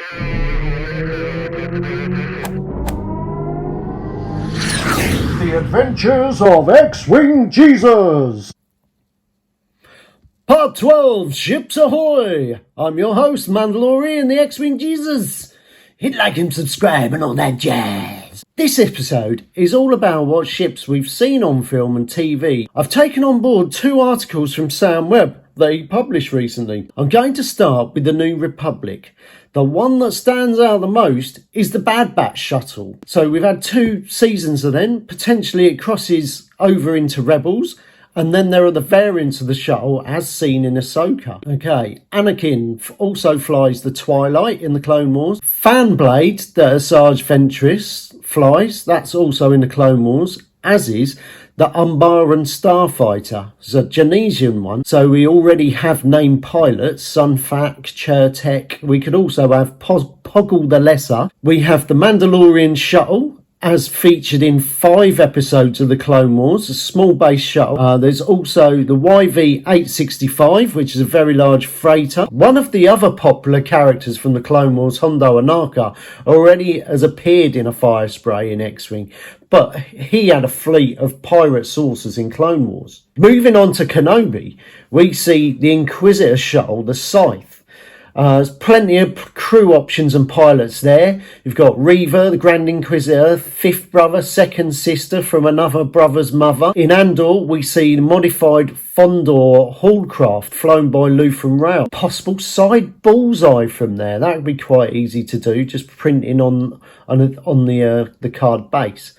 The Adventures of X-Wing Jesus! Part 12, Ships Ahoy! I'm your host, Mandalorian, the X-Wing Jesus. Hit like and subscribe and all that jazz. This episode is all about what ships we've seen on film and TV. I've taken on board 2 articles from Sam Webb that he published recently. I'm going to start with the New Republic. The one that stands out the most is the Bad Batch shuttle. So we've had 2 seasons of them. Potentially it crosses over into Rebels. And then there are the variants of the shuttle as seen in Ahsoka. Okay, Anakin also flies the Twilight in the Clone Wars. Fanblade, that Asajj Ventress flies, that's also in the Clone Wars, as is the Umbaran Starfighter. It's a Genesian one, so we already have named pilots, Sunfak, Chertek. We could also have Poggle the Lesser. We have the Mandalorian shuttle, as featured in 5 episodes of the Clone Wars, a small base shuttle. There's also the YV-865, which is a very large freighter. One of the other popular characters from the Clone Wars, Hondo Ohnaka, already has appeared in a fire spray in X-Wing, but he had a fleet of pirate saucers in Clone Wars. Moving on to Kenobi, we see the Inquisitor shuttle, the Scythe. There's plenty of crew options and pilots there. You've got Reva, the Grand Inquisitor, 5th brother, 2nd sister from another brother's mother. In Andor, we see the modified Fondor Hallcraft flown by Luthen Rail. Possible side bullseye from there. That would be quite easy to do, just printing on the card base.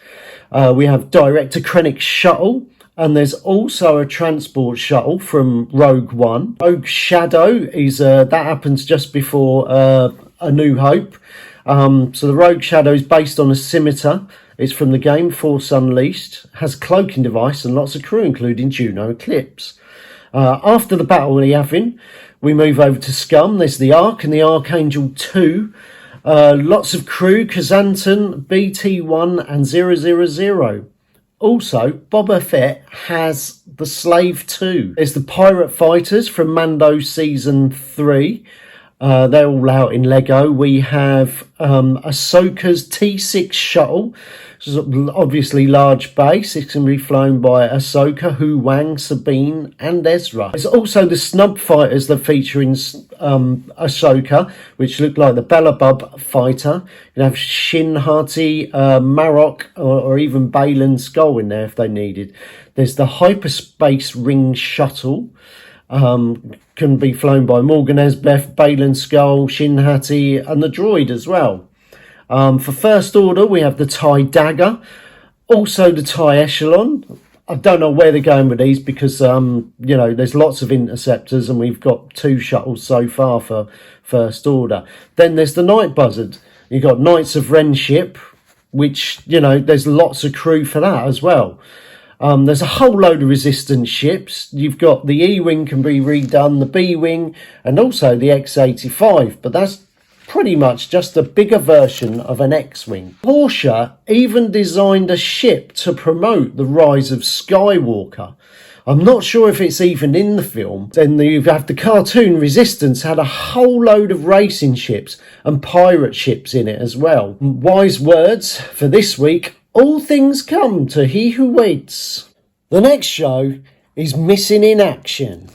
We have Director Krennic's shuttle. And there's also a transport shuttle from Rogue One. Rogue Shadow is that happens just before A New Hope. So the Rogue Shadow is based on a scimitar. It's from the game Force Unleashed. Has cloaking device and lots of crew, including Juno Eclipse. After the battle of Yavin, we move over to Scum. There's the Ark and the Archangel 2. Lots of crew: Kazantan, BT-1 and 000. Also, Boba Fett has the Slave 2. There's the Pirate Fighters from Mando Season 3. They're all out in Lego. We have Ahsoka's T6 shuttle, which is obviously large base. It can be flown by Ahsoka, Hu Wang, Sabine and Ezra. There's also the Snub Fighters that feature in Ahsoka, which look like the Bellabub fighter. You have Shin Hati, Marok or even Baylan Skull in there if they needed. There's the Hyperspace Ring shuttle. Can be flown by Morgan Esbeth, Baylan Skull, Shin Hati and the droid as well. For First Order, we have the TIE Dagger, also the TIE Echelon. I don't know where they're going with these because, there's lots of interceptors and we've got 2 shuttles so far for First Order. Then there's the Night Buzzard. You've got Knights of Ren ship, which, there's lots of crew for that as well. There's a whole load of Resistance ships. You've got the E-Wing can be redone, the B-Wing, and also the X-85. But that's pretty much just a bigger version of an X-Wing. Porsche even designed a ship to promote the rise of Skywalker. I'm not sure if it's even in the film. Then you have the cartoon Resistance had a whole load of racing ships and pirate ships in it as well. Wise words for this week. All things come to he who waits. The next show is Missing in Action.